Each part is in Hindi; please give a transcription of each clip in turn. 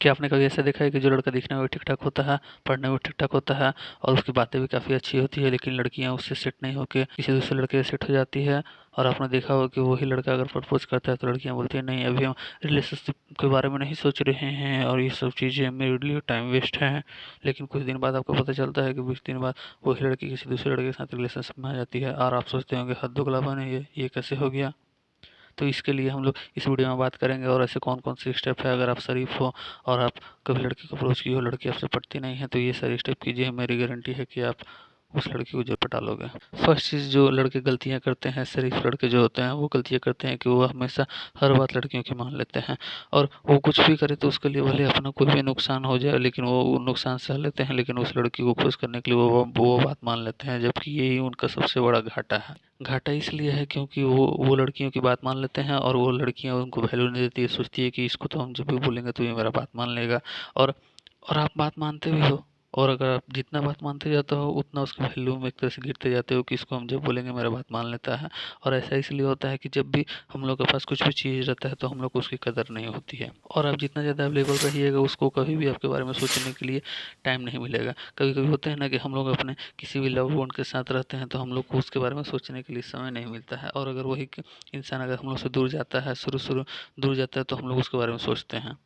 क्या आपने कभी ऐसा देखा है कि जो लड़का दिखने में ठीक-ठाक होता है, पढ़ने में ठीक-ठाक होता है और उसकी बातें भी काफ़ी अच्छी होती है, लेकिन लड़कियाँ उससे सेट नहीं होके किसी दूसरे लड़के से सेट हो जाती है? और आपने देखा होगा कि वही लड़का अगर प्रपोज़ करता है तो लड़कियाँ बोलती हैं नहीं अभी हम रिलेशनशिप के बारे में नहीं सोच रहे हैं और ये सब चीज़ें मेरे लिए टाइम वेस्ट है। लेकिन कुछ दिन बाद आपको पता चलता है कि कुछ दिन बाद वही लड़की किसी दूसरे लड़के के साथ रिलेशनशिप में आ जाती है और आप सोचते होंगे हद दोगलापन है ये कैसे हो गया? तो इसके लिए हम लोग इस वीडियो में बात करेंगे और ऐसे कौन-कौन से स्टेप है अगर आप शरीफ हो और आप कभी लड़की को अप्रोच किए हो, लड़की आपसे पटती नहीं है तो ये सारे स्टेप कीजिए, मेरी गारंटी है कि आप उस लड़की को ज़रूर पटा लोगे। फर्स्ट चीज़ जो लड़के गलतियाँ करते हैं, शरीफ लड़के जो होते हैं वो गलतियाँ करते हैं कि वो हमेशा हर बात लड़कियों की मान लेते हैं और वो कुछ भी करे तो उसके लिए भले अपना कोई भी नुकसान हो जाए लेकिन वो नुकसान सह लेते हैं, लेकिन उस लड़की को खुश करने के लिए वो बात मान लेते हैं, जबकि यही उनका सबसे बड़ा घाटा है। घाटा इसलिए है क्योंकि वो लड़कियों की बात मान लेते हैं और वो लड़कियां उनको वैल्यू नहीं देती है, सोचती है कि इसको तो हम जब भी बोलेंगे तो ये मेरा बात मान लेगा। और और आप बात मानते भी हो और अगर आप जितना बात मानते जाते हो उतना उसकी वैल्यू में एक तरह से गिरते जाते हो कि इसको हम जब बोलेंगे मेरा बात मान लेता है। और ऐसा इसलिए होता है कि जब भी हम लोग के पास कुछ भी चीज़ रहता है तो हम लोग को उसकी कदर नहीं होती है और आप जितना ज़्यादा अवेलेबल रहिएगा उसको कभी भी आपके बारे में सोचने के लिए टाइम नहीं मिलेगा। कभी कभी होता है ना कि हम लोग अपने किसी भी लव वन के साथ रहते हैं तो हम लोग को उसके बारे में सोचने के लिए समय नहीं मिलता है और अगर वही इंसान अगर हम लोग से दूर जाता है शुरू दूर जाता है तो हम लोग उसके बारे में सोचते हैं।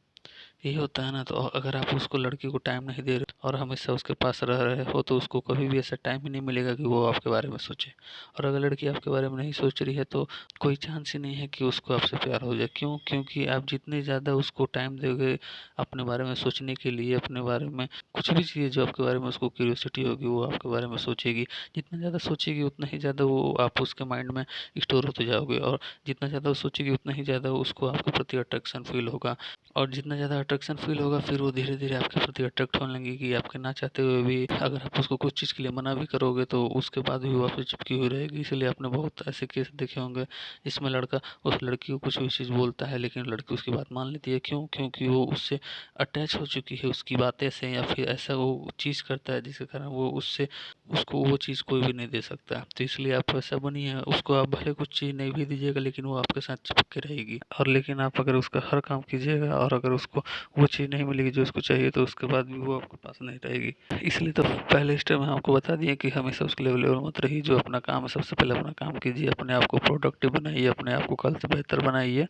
यही होता है ना, तो अगर आप उसको लड़की को टाइम नहीं दे रहे और हमेशा उसके पास रह रहे हो तो उसको कभी भी ऐसा टाइम ही नहीं मिलेगा कि वो आपके बारे में सोचे। और अगर लड़की आपके बारे में नहीं सोच रही है तो कोई चांस ही नहीं है कि उसको आपसे प्यार हो जाए। क्यों? क्योंकि आप जितने ज़्यादा उसको टाइम दोगे अपने बारे में सोचने के लिए, अपने बारे में कुछ भी चीज़ जो आपके बारे में उसको क्यूरियोसिटी होगी वो आपके बारे में सोचेगी। जितना ज़्यादा सोचेगी उतना ही ज़्यादा वो आप उसके माइंड में स्टोर होते जाओगे और जितना ज़्यादा वो सोचेगी उतना ही ज़्यादा उसको आपके प्रति अट्रैक्शन फील होगा और जितना ज़्यादा अट्रैक्शन फ़ील होगा फिर वो धीरे-धीरे आपके प्रति अट्रैक्ट होने लगेगी कि आपके ना चाहते हुए भी अगर आप उसको कुछ चीज़ के लिए मना भी करोगे तो उसके बाद भी वो आपसे चिपकी हुई रहेगी। इसलिए आपने बहुत ऐसे केस देखे होंगे जिसमें लड़का उस लड़की को कुछ भी चीज़ बोलता है लेकिन लड़की उसकी बात मान लेती है। क्यों? क्योंकि वो उससे अटैच हो चुकी है उसकी बातें से या फिर ऐसा वो चीज़ करता है जिसके कारण वो उससे उसको वो चीज़ कोई भी नहीं दे सकता। तो इसलिए आप वैसा बनिए, उसको आप भले कुछ चीज़ नहीं भी दीजिएगा लेकिन वो आपके साथ चिपक के रहेगी। और लेकिन आप अगर उसका हर काम कीजिएगा और अगर उसको वो चीज़ नहीं मिलेगी जो उसको चाहिए तो उसके बाद भी वो आपके पास नहीं रहेगी। इसलिए तो पहले स्टेप में आपको बता दिए कि हमेशा उसके लिए अवेलेबल मत रहिए। जो अपना काम है सबसे पहले अपना काम कीजिए, अपने आप को प्रोडक्टिव बनाइए, अपने आप को कल से बेहतर बनाइए।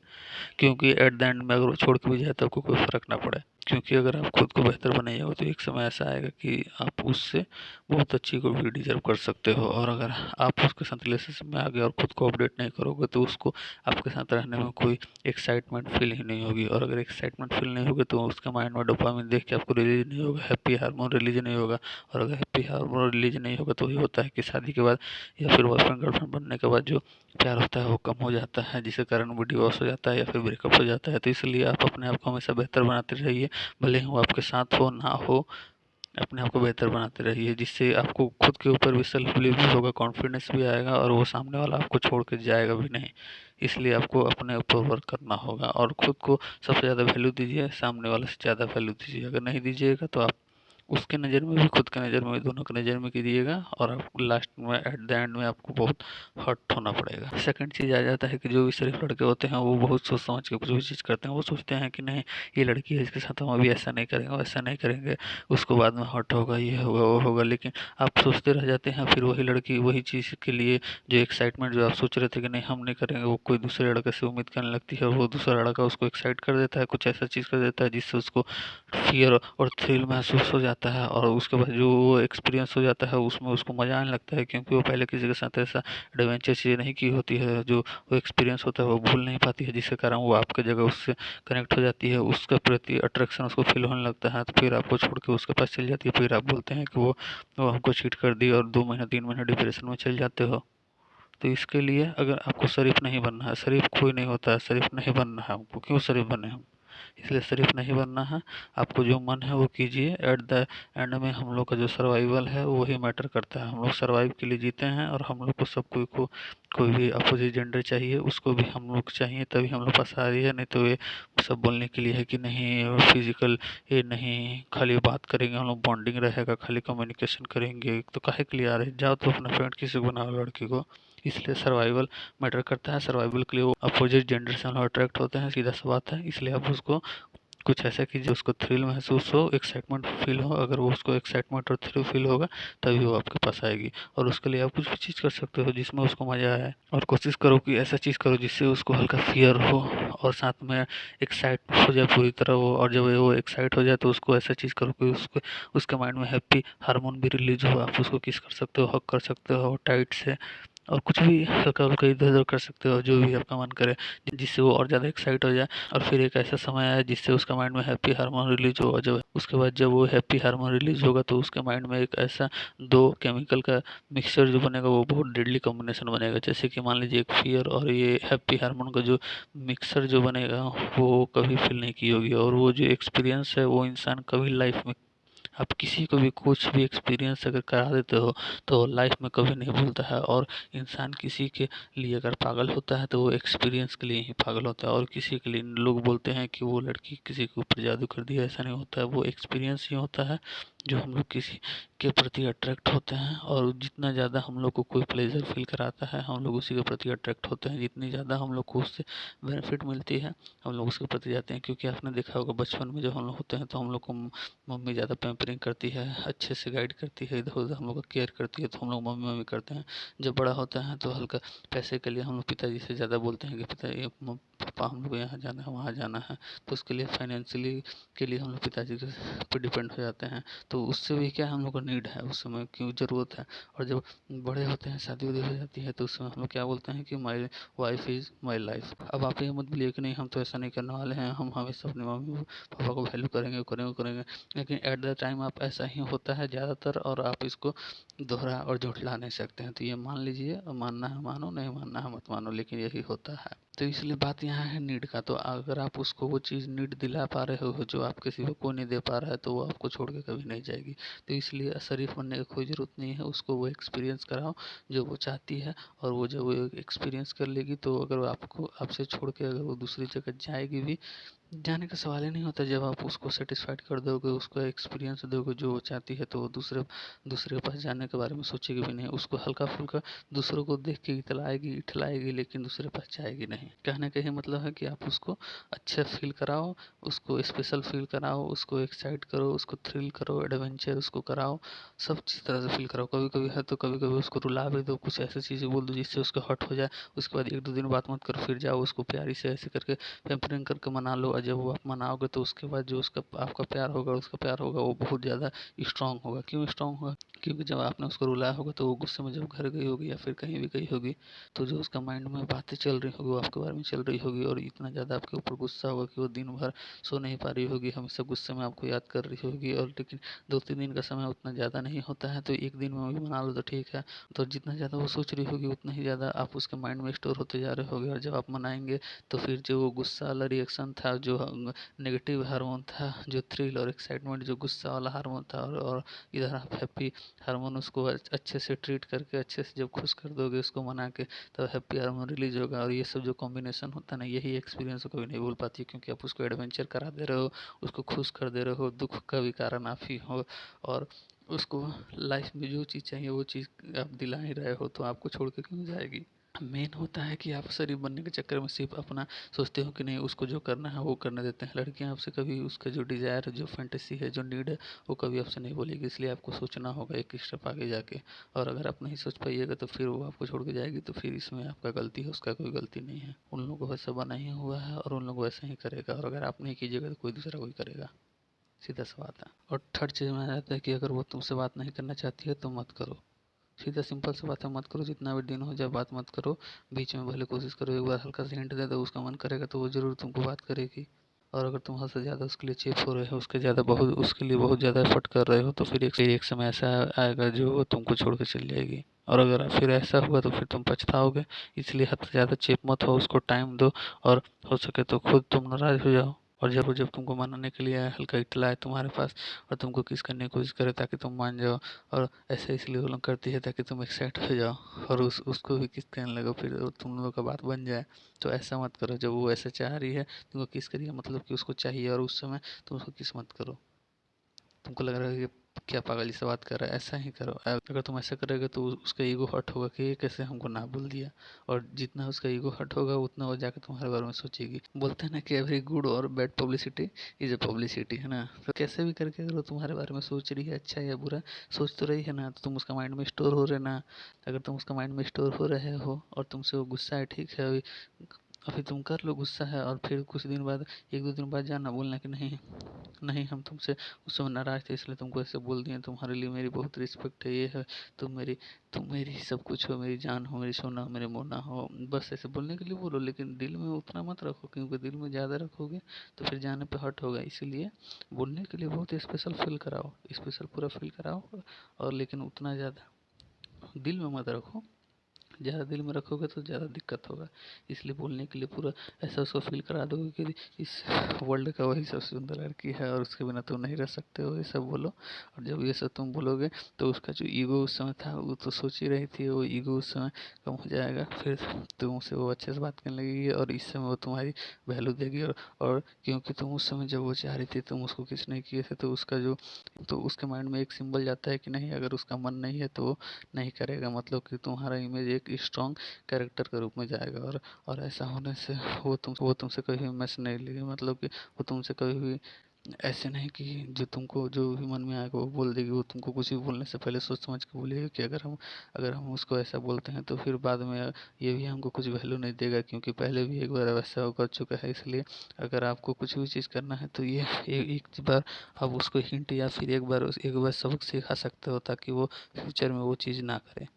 क्योंकि एट द एंड में अगर वो छोड़ के भी जाए तो आपको कोई फ़र्क ना पड़े। क्योंकि अगर आप खुद को बेहतर बनाइएगा तो एक समय ऐसा आएगा कि आप उससे बहुत अच्छी को भी डिज़र्व कर सकते हो और अगर आप उसके साथ रिलेशनशिप में आ गए और खुद को अपडेट नहीं करोगे तो उसको आपके साथ रहने में कोई एक्साइटमेंट फील ही नहीं होगी और अगर एक्साइटमेंट फील नहीं होगी तो उसके माइंड में डोपामिन देख के आपको रिलीज़ नहीं होगा, हैप्पी हार्मोन रिलीज़ नहीं होगा और अगर हैप्पी हार्मोन रिलीज़ नहीं होगा तो ये होता है कि शादी के बाद या फिर बॉयफ्रेंड गर्लफ्रेंड बनने के बाद जो प्यार होता है वो कम हो जाता है जिसके कारण वो डिवोर्स हो जाता है या फिर ब्रेकअप हो जाता है। तो इसलिए आप अपने आप को हमेशा बेहतर बनाते रहिए, भले ही वो आपके साथ हो ना हो, अपने आप को बेहतर बनाते रहिए जिससे आपको खुद के ऊपर भी सेल्फ बिलीव भी होगा, कॉन्फिडेंस भी आएगा और वो सामने वाला आपको छोड़ के जाएगा भी नहीं। इसलिए आपको अपने ऊपर वर्क करना होगा और खुद को सबसे ज़्यादा वैल्यू दीजिए, सामने वाले से ज़्यादा वैल्यू दीजिए। अगर नहीं दीजिएगा तो आप उसके नज़र में भी खुद के नज़र में भी दोनों की नज़र में कीजिएगा और आप लास्ट में एट द एंड में आपको बहुत हर्ट होना पड़ेगा। सेकंड चीज़ आ जाता है कि जो भी शरीफ लड़के होते हैं वो बहुत सोच समझ के कुछ भी चीज़ करते हैं। वो सोचते हैं कि नहीं ये लड़की है इसके साथ हम अभी ऐसा नहीं करेंगे वैसा नहीं करेंगे, उसको बाद में हर्ट होगा, ये होगा वो होगा, लेकिन आप सोचते रह जाते हैं। फिर वही लड़की वही चीज़ के लिए जो एक्साइटमेंट जो आप सोच रहे थे कि नहीं हम नहीं करेंगे वो कोई दूसरे लड़के से उम्मीद करने लगती है और वो दूसरा लड़का उसको एक्साइट कर देता है, कुछ ऐसा चीज़ कर देता है जिससे उसको फ़ियर और थ्रिल महसूस हो जाता है और उसके बाद जो वो एक्सपीरियंस हो जाता है उसमें उसको मज़ा आने लगता है क्योंकि वो पहले किसी के साथ ऐसा एडवेंचर चीज़ें नहीं की होती है। जो वो एक्सपीरियंस होता है वो भूल नहीं पाती है जिसके कारण वो आपकी जगह उससे कनेक्ट हो जाती है, उसके प्रति अट्रैक्शन उसको फील होने लगता है तो फिर आपको छोड़ के उसके पास चली जाती है। फिर आप बोलते हैं कि वो हमको चीट कर दी और 2 महीने 3 महीने डिप्रेशन में चले जाते हो। तो इसके लिए अगर आपको शरीफ नहीं बनना है, शरीफ कोई नहीं होता है, शरीफ नहीं बनना है हमको, क्यों शरीफ बने हम? इसलिए शरीफ नहीं बनना है। आपको जो मन है वो कीजिए। एट द एंड में हम लोग का जो सर्वाइवल है वही मैटर करता है। हम लोग सर्वाइव के लिए जीते हैं और हम लोग को सब कोई भी अपोजिट जेंडर चाहिए उसको भी हम लोग चाहिए तभी हम लोग पास आ रही है। नहीं तो ये सब बोलने के लिए है कि नहीं फिजिकल ये नहीं, खाली बात करेंगे हम लोग, बॉन्डिंग रहेगा, खाली कम्युनिकेशन करेंगे तो काहे के लिए आ रहे हैं? जाओ तो अपना फ्रेंड किसी को बनाओ लड़की को। इसलिए सर्वाइवल मैटर करता है। सर्वाइवल के लिए वो अपोजिट जेंडर से हम लोग अट्रैक्ट होते हैं, सीधा सा बात है। इसलिए आप उसको कुछ ऐसा कीजिए उसको थ्रिल महसूस हो, एक्साइटमेंट फील हो। अगर वो उसको एक्साइटमेंट और थ्रिल फील होगा तभी वो आपके पास आएगी। और उसके लिए आप कुछ भी चीज़ कर सकते हो जिसमें उसको मज़ा आए, और कोशिश करो कि ऐसा चीज़ करो जिससे उसको हल्का फियर हो और साथ में एक्साइट हो जाए पूरी तरह वो। और जब वो एक्साइट हो जाए तो उसको ऐसा चीज़ करो कि उसको उसके माइंड में हैप्पी हार्मोन भी रिलीज हो। आप उसको किस कर सकते हो, हग कर सकते हो टाइट से, और कुछ भी हल्का हल्का इधर उधर कर सकते हो जो भी आपका मन करे, जिससे वो और ज़्यादा एक्साइट हो जाए। और फिर एक ऐसा समय आया जिससे उसका माइंड में हैप्पी हार्मोन रिलीज होगा। जब उसके बाद जब वो हैप्पी हार्मोन रिलीज होगा तो उसके माइंड में एक ऐसा दो केमिकल का मिक्सचर जो बनेगा वो बहुत डेडली कॉम्बिनेशन बनेगा। जैसे कि मान लीजिए एक फियर और ये हैप्पी हार्मोन का जो मिक्सर जो बनेगा वो कभी फील नहीं की होगी। और वो जो एक्सपीरियंस है वो इंसान कभी लाइफ में, आप किसी को भी कुछ भी एक्सपीरियंस अगर करा देते हो तो लाइफ में कभी नहीं भूलता है। और इंसान किसी के लिए अगर पागल होता है तो वो एक्सपीरियंस के लिए ही पागल होता है। और किसी के लिए लोग बोलते हैं कि वो लड़की किसी के ऊपर जादू कर दिया, ऐसा नहीं होता है। वो एक्सपीरियंस ही होता है जो हम लोग किसी के प्रति अट्रैक्ट होते हैं। और जितना ज़्यादा हम लोग को कोई प्लेजर फील कराता है हम लोग उसी के प्रति अट्रैक्ट होते हैं। जितनी ज़्यादा हम लोग को उससे बेनिफिट मिलती है हम लोग उसके प्रति जाते हैं। क्योंकि आपने देखा होगा बचपन में जब हम लोग होते हैं तो हम लोग को मम्मी ज़्यादा पैम्परिंग करती है, अच्छे से गाइड करती है, इधर उधर हम लोग का केयर करती है तो हम लोग मम्मी मम्मी करते हैं। जब बड़ा होता है तो हल्का पैसे के लिए हम लोग पिताजी से ज़्यादा बोलते हैं कि पिता पापा हम लोग यहाँ जाना है वहाँ जाना है। तो उसके लिए फाइनेंशियली के लिए हम लोग पिताजी के पर डिपेंड हो जाते हैं। तो उससे भी क्या हम लोग को नीड है, उस समय क्यों ज़रूरत है। और जब बड़े होते हैं शादी वादी हो जाती है तो उस समय हम लोग क्या बोलते हैं कि my wife is my life. अब आप ये मत बोलिए कि नहीं हम तो ऐसा नहीं करने वाले हैं, हम हमेशा अपने मम्मी पापा को वैल्यू करेंगे करेंगे करेंगे। लेकिन एट द टाइम आप ऐसा ही होता है ज़्यादातर, और आप इसको दोहरा और झुठला नहीं सकते हैं। तो ये मान लीजिए, मानना है मानो, नहीं मानना है मत मानो, लेकिन यही होता है। तो इसलिए बात यहाँ है नीड का। तो अगर आप उसको वो चीज़ नीड दिला पा रहे हो जो आप किसी को नहीं दे पा रहा है तो वो आपको छोड़ के कभी नहीं जाएगी। तो इसलिए शरीफ बनने की कोई ज़रूरत नहीं है, उसको वो एक्सपीरियंस कराओ जो वो चाहती है। और वो जब वो एक्सपीरियंस कर लेगी तो अगर आपको आपसे छोड़ के अगर वो दूसरी जगह जाएगी भी, जाने का सवाल ही नहीं होता। जब आप उसको सेटिस्फाइड कर दोगे, उसको एक्सपीरियंस दोगे जो वो चाहती है, तो वो दूसरे दूसरे के पास जाने के बारे में सोचेगी भी नहीं। उसको हल्का फुल्का दूसरों को देख के इतलाएगी इठलाएगी, लेकिन दूसरे पास जाएगी नहीं। कहने का यही मतलब है कि आप उसको अच्छा फील कराओ, उसको स्पेशल फील कराओ, उसको एक्साइट करो, उसको थ्रिल करो, एडवेंचर उसको कराओ, सब चीज़ तरह से फील कराओ। कभी कभी है तो कभी कभी उसको रुला भी दो, कुछ ऐसी चीज़ें बोल दो जिससे उसका हर्ट हो जाए। उसके बाद एक दो दिन बात मत करो, फिर जाओ उसको प्यारी से ऐसे करके पैम्परिंग करके मना लो। और जब वो आप मनाओगे तो उसके बाद जो उसका आपका प्यार होगा, उसका प्यार होगा वो बहुत ज़्यादा स्ट्रांग होगा। क्यों स्ट्रांग होगा? क्योंकि जब आपने उसको रुलाया होगा तो वो गुस्से में जब घर गई होगी या फिर कहीं भी गई होगी तो जो उसका माइंड में बातें चल रही होगी वो आपके बारे में चल रही होगी। और इतना ज़्यादा आपके ऊपर गुस्सा होगा कि वो दिन भर सो नहीं पा रही होगी, हमेशा गुस्से में आपको याद कर रही होगी। और लेकिन 2-3 दिन का समय उतना ज़्यादा नहीं होता है, तो एक दिन में भी मना लो तो ठीक है। तो जितना ज़्यादा वो सोच रही होगी उतना ही ज़्यादा आप उसके माइंड में स्टोर होते जा रहे होगे। और जब आप मनाएंगे तो फिर जो वो गुस्सा वाला रिएक्शन था, जो नेगेटिव हार्मोन था, जो थ्रिल और एक्साइटमेंट जो गुस्सा वाला हार्मोन था, और इधर आप हैप्पी हार्मोन उसको अच्छे से ट्रीट करके अच्छे से जब खुश कर दोगे उसको मना के, तब हैप्पी हार्मोन रिलीज होगा। और ये सब जो कॉम्बिनेशन होता है ना, यही एक्सपीरियंस कभी नहीं भूल पाती, क्योंकि आप उसको एडवेंचर करा दे रहे हो, उसको खुश कर दे रहे हो, दुख का भी कारण आप ही हो। और उसको लाइफ में जो चीज़ चाहिए वो चीज़ आप दिला ही रहे हो, तो आपको छोड़ के क्यों जाएगी। मेन होता है कि आप शरीफ बनने के चक्कर में सिर्फ अपना सोचते हो कि नहीं उसको जो करना है वो करने देते हैं। लड़कियां आपसे कभी उसका जो डिज़ायर है, जो फैंटेसी है, जो नीड है, वो कभी आपसे नहीं बोलेगी। इसलिए आपको सोचना होगा एक स्टेप आगे जाके। और अगर आप नहीं सोच पाइएगा तो फिर वो आपको छोड़ के जाएगी, तो फिर इसमें आपका गलती है, उसका कोई गलती नहीं है। उन लोगों को वैसा बना ही हुआ है और उन लोग वैसा ही करेगा। और अगर आप नहीं कीजिएगा तो कोई दूसरा कोई करेगा, सीधा सा बात है। और थर्ड चीज़ में आ जाता है कि अगर वो तुमसे बात नहीं करना चाहती है तो मत करो। सीधा सिंपल सी बात है, मत करो। जितना भी दिन हो जाए बात मत करो। बीच में भले कोशिश करो, एक बार हल्का सा हिंट दे दो, उसका मन करेगा तो वो ज़रूर तुमको बात करेगी। और अगर तुम हद से ज़्यादा उसके लिए चीप हो रहे हो, उसके ज़्यादा बहुत उसके लिए बहुत ज़्यादा एफर्ट कर रहे हो, तो फिर एक समय ऐसा आएगा जो वो तुमको छोड़ के चली जाएगी। और अगर फिर ऐसा हुआ तो फिर तुम पछताओगे। इसलिए हद से ज़्यादा चीप मत हो, उसको टाइम दो। और हो सके तो खुद तुम नाराज़ हो जाओ। और जब वो जब तुमको मनाने के लिए आए, हल्का इटलाए तुम्हारे पास और तुमको किस करने की कोशिश करे ताकि तुम मान जाओ, और ऐसे इसलिए वो लोग करती है ताकि तुम एक्साइट हो जाओ और उसको भी किस कहने लगो, फिर तुम लोगों का बात बन जाए। तो ऐसा मत करो। जब वो ऐसा चाह रही है तुमको किस करिए, मतलब कि उसको चाहिए, और उस समय तुम उसको किस मत करो। तुमको लग रहा है कि क्या पागल से बात कर रहा है, ऐसा ही करो। अगर तुम ऐसा करोगे तो उसका ईगो हर्ट होगा कि ये कैसे हमको ना बोल दिया, और जितना उसका ईगो हर्ट होगा उतना वो जाकर तुम्हारे बारे में सोचेगी। बोलते हैं ना कि एवरी गुड और bad publicity is a publicity, है ना। तो कैसे भी करके अगर वो तुम्हारे बारे में सोच रही है अच्छा या बुरा, सोच तो रही है ना, तो तुम उसका माइंड में स्टोर हो रहे ना। अगर तुम उसका माइंड में स्टोर हो रहे हो और तुमसे वो गुस्सा है, ठीक है, अभी अभी तुम कर लो गुस्सा है, और फिर कुछ दिन बाद, एक दो दिन बाद जाना बोलना कि नहीं नहीं, हम तुमसे उस समय नाराज थे इसलिए तुमको ऐसे बोल दिए, तुम्हारे लिए मेरी बहुत रिस्पेक्ट है, ये है, तुम मेरी सब कुछ हो, मेरी जान हो, मेरी सोना हो, मेरे मोना हो। बस ऐसे बोलने के लिए बोलो, लेकिन दिल में उतना मत रखो, क्योंकि दिल में ज़्यादा रखोगे तो फिर जाने पे हर्ट होगा। इसीलिए बोलने के लिए बहुत स्पेशल फील कराओ, स्पेशल पूरा फील कराओ, और लेकिन उतना ज़्यादा दिल में मत रखो। ज़्यादा दिल में रखोगे तो ज़्यादा दिक्कत होगा। इसलिए बोलने के लिए पूरा ऐसा उसको फील करा दोगे कि इस वर्ल्ड का वही सबसे सुंदर लड़की है और उसके बिना तुम नहीं रह सकते हो, ये सब बोलो। और जब ये सब तुम बोलोगे तो उसका जो ईगो उस समय था वो तो सोच ही रही थी, वो ईगो उस समय कम हो जाएगा, फिर तुमसे वो अच्छे से बात करने लगेगी, और इस समय वो तुम्हारी वैल्यू देगी। और क्योंकि तुम उस समय जब वो चाह रही थी तुम उसको किस नहीं किए थे, तो उसका जो तो उसके माइंड में एक सिंबल जाता है कि नहीं, अगर उसका मन नहीं है तो वो नहीं करेगा, मतलब कि तुम्हारा इमेज एक स्ट्रॉन्ग कैरेक्टर के रूप में जाएगा। और ऐसा होने से वो तुमसे कभी भी मैच नहीं लेगी, मतलब कि वो तुमसे कभी भी ऐसे नहीं कि जो भी मन में आएगा वो बोल देगी। वो तुमको कुछ भी बोलने से पहले सोच समझ के बोलेगी कि अगर हम उसको ऐसा बोलते हैं तो फिर बाद में ये भी हमको कुछ वैल्यू नहीं देगा, क्योंकि पहले भी एक बार वैसा वो कर चुका है। इसलिए अगर आपको कुछ भी चीज़ करना है तो ये एक बार आप उसको हिंट या फिर एक बार सबक सिखा सकते हो, ताकि वो फ्यूचर में वो चीज़ ना करे।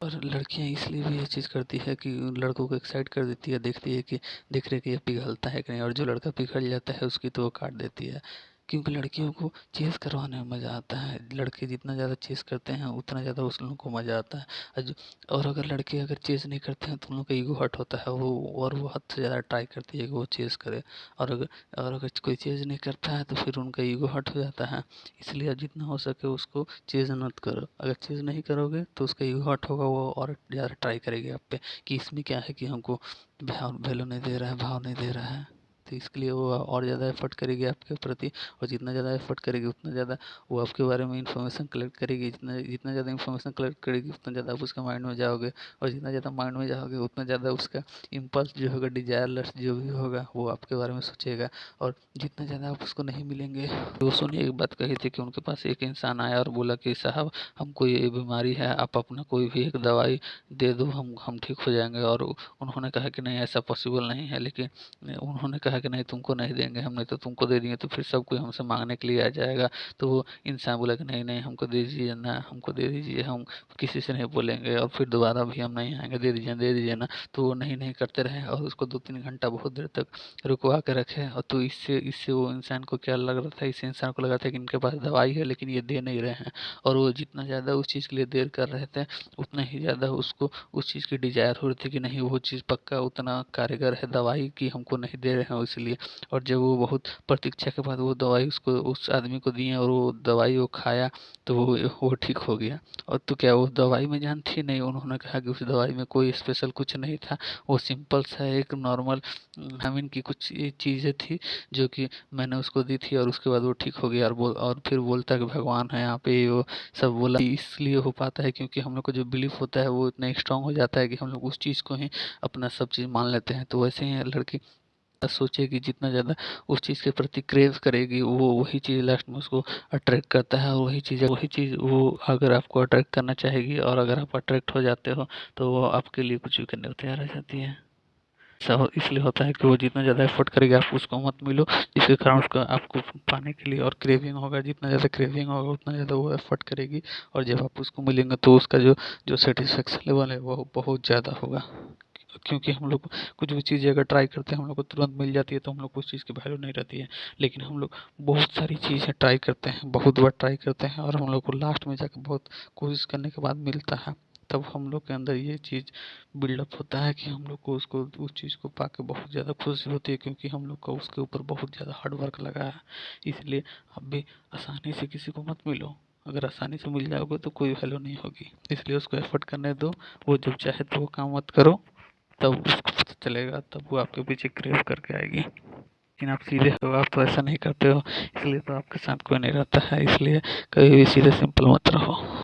और लड़कियां इसलिए भी ये चीज़ करती है कि लड़कों को एक्साइट कर देती है, देखती है कि देख रहे कि ये पिघलता है कि नहीं, और जो लड़का पिघल जाता है उसकी तो वो काट देती है। क्योंकि लड़कियों को चेज़ करवाने में मज़ा आता है, लड़के जितना ज़्यादा चेज़ करते हैं उतना ज़्यादा उस लोगों को मज़ा आता है। और अगर लड़के अगर चेज़ नहीं करते हैं तो उन लोगों का ईगो हर्ट होता है, वो हद से ज़्यादा ट्राई करती है कि वो चेज़ करे। और अगर कोई चेज़ नहीं करता है तो फिर उनका ईगो हर्ट हो जाता है। इसलिए आप जितना हो सके उसको चीज़ मत करो। अगर चीज़ नहीं करोगे तो उसका ईगो हर्ट होगा, वो और ज़्यादा ट्राई करेगी आप पे कि इसमें क्या है कि हमको वैल्यू नहीं दे रहा है, भाव नहीं दे रहा है। तो इसके लिए वो और ज़्यादा एफर्ट करेगी आपके प्रति, और जितना ज़्यादा एफर्ट करेगी उतना ज़्यादा वो आपके बारे में इन्फॉर्मेशन कलेक्ट करेगी। जितना जितना ज़्यादा इन्फॉर्मेशन कलेक्ट करेगी उतना ज़्यादा आप उसका माइंड में जाओगे, और जितना ज़्यादा माइंड में जाओगे उतना ज़्यादा उसका इम्पल्स जो होगा, डिजायर लस्ट जो भी होगा, वो आपके बारे में सोचेगा। और जितना ज़्यादा आप उसको नहीं मिलेंगे, तो सुनिए, एक बात कही थी कि उनके पास एक इंसान आया और बोला कि साहब हमको ये बीमारी है, आप अपना कोई भी एक दवाई दे दो, हम ठीक हो जाएंगे। और उन्होंने कहा कि नहीं, ऐसा पॉसिबल नहीं है। लेकिन उन्होंने कहा कि नहीं, तुमको नहीं देंगे, हमने तो तुमको दे दिए तो फिर सब कोई हमसे मांगने के लिए आ जाएगा। तो वो इंसान बोला कि नहीं नहीं, हमको दे दीजिए ना, हमको दे दीजिए, हम किसी से नहीं बोलेंगे, और फिर दोबारा भी हम नहीं आएंगे, दे दीजिए ना। तो वो नहीं नहीं करते रहे, और उसको 2-3 घंटा बहुत देर तक रुकवा के रखे। और तो इससे इससे वो इंसान को क्या लग रहा था, इस इंसान को लगा था कि इनके पास दवाई है लेकिन ये दे नहीं रहे हैं। और वो जितना ज़्यादा उस चीज़ के लिए देर कर रहे थे उतना ही ज़्यादा उसको उस चीज़ की डिजायर हो रही थी कि नहीं, वो चीज़ पक्का उतना कारगर है दवाई की, हमको नहीं दे रहे हैं इसलिए। और जब वो बहुत प्रतीक्षा के बाद वो दवाई उसको उस आदमी को दिए, और वो दवाई वो खाया, तो वो ठीक हो गया। और तो क्या वो दवाई में जान थी? नहीं, उन्होंने कहा कि उस दवाई में कोई स्पेशल कुछ नहीं था, वो सिंपल सा एक नॉर्मल विटामिन की कुछ चीज़ें थी जो कि मैंने उसको दी थी, और उसके बाद वो ठीक हो गया। और फिर बोलता है कि भगवान है यहाँ पे, वो सब बोला। इसलिए हो पाता है क्योंकि हम लोग को जो बिलीफ होता है वो इतना स्ट्रांग हो जाता है कि हम लोग उस चीज़ को ही अपना सब चीज़ मान लेते हैं। तो वैसे ही लड़की सोचेगी, जितना ज़्यादा उस चीज़ के प्रति क्रेव करेगी वो वही चीज़ लास्ट में उसको अट्रैक्ट करता है। और वही चीज़ वो अगर आपको अट्रैक्ट करना चाहेगी, और अगर आप अट्रैक्ट हो जाते हो तो वो आपके लिए कुछ भी करने को तैयार हो जाती है। ऐसा इसलिए होता है कि वो जितना ज़्यादा एफर्ट करेगी आप उसको मत मिलो, जिसके कारण उसका आपको पाने के लिए और क्रेविंग होगा, जितना ज़्यादा क्रेविंग होगा उतना ज़्यादा वो एफर्ट करेगी। और जब आप उसको मिलेंगे तो उसका जो सेटिस्फेक्शन लेवल है वो बहुत ज़्यादा होगा। क्योंकि हम लोग कुछ भी चीज़ें अगर ट्राई करते हैं हम लोग को तुरंत मिल जाती है तो हम लोग को उस चीज़ की वैल्यू नहीं रहती है। लेकिन हम लोग बहुत सारी चीज़ें ट्राई करते हैं, बहुत बार ट्राई करते हैं, और हम लोग को लास्ट में जाकर बहुत कोशिश करने के बाद मिलता है। तब हम लोग के अंदर ये चीज़ बिल्डअप होता है कि हम लोग को उसको उस चीज़ को पाके बहुत ज़्यादा खुशी होती है, क्योंकि हम लोग का उसके ऊपर बहुत ज़्यादा हार्ड वर्क लगा है। इसलिए आप भी आसानी से किसी को मत मिलो। अगर आसानी से मिल जाओगे तो कोई वैल्यू नहीं होगी, इसलिए उसको एफर्ट करने दो। वो जब चाहे तो वो काम मत करो, तब उसको पता चलेगा, तब वो आपके पीछे क्रेव करके आएगी। लेकिन आप सीधे हो, आप तो ऐसा नहीं करते हो, इसलिए तो आपके साथ कोई नहीं रहता है। इसलिए कभी भी सीधे सिंपल मत रहो।